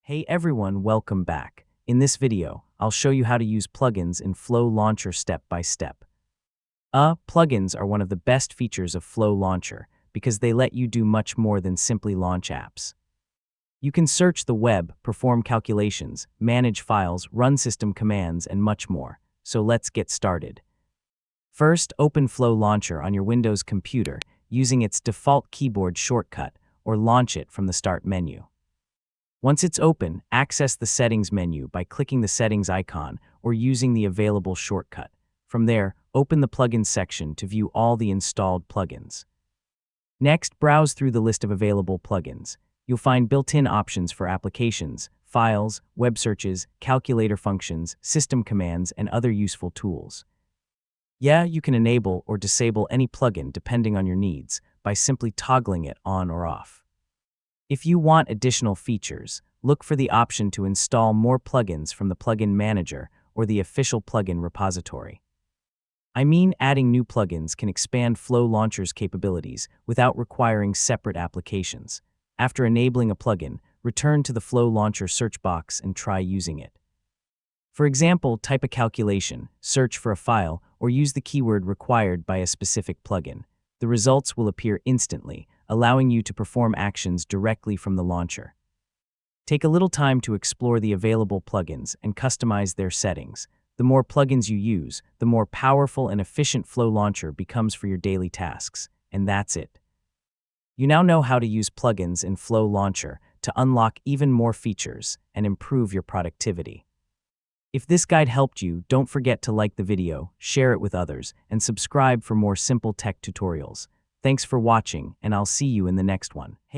Hey everyone, welcome back. In this video, I'll show you how to use plugins in Flow Launcher step by step. Plugins are one of the best features of Flow Launcher because they let you do much more than simply launch apps. You can search the web, perform calculations, manage files, run system commands, and much more. So let's get started. First, open Flow Launcher on your Windows computer using its default keyboard shortcut or launch it from the Start menu. Once it's open, access the Settings menu by clicking the Settings icon or using the available shortcut. From there, open the Plugins section to view all the installed plugins. Next, browse through the list of available plugins. You'll find built-in options for applications, files, web searches, calculator functions, system commands, and other useful tools. You can enable or disable any plugin depending on your needs by simply toggling it on or off. If you want additional features, look for the option to install more plugins from the Plugin Manager or the official plugin repository. Adding new plugins can expand Flow Launcher's capabilities without requiring separate applications. After enabling a plugin, return to the Flow Launcher search box and try using it. For example, type a calculation, search for a file, or use the keyword required by a specific plugin. The results will appear instantly, allowing you to perform actions directly from the launcher. Take a little time to explore the available plugins and customize their settings. The more plugins you use, the more powerful and efficient Flow Launcher becomes for your daily tasks. And that's it. You now know how to use plugins in Flow Launcher to unlock even more features and improve your productivity. If this guide helped you, don't forget to like the video, share it with others, and subscribe for more simple tech tutorials. Thanks for watching, and I'll see you in the next one. Hey.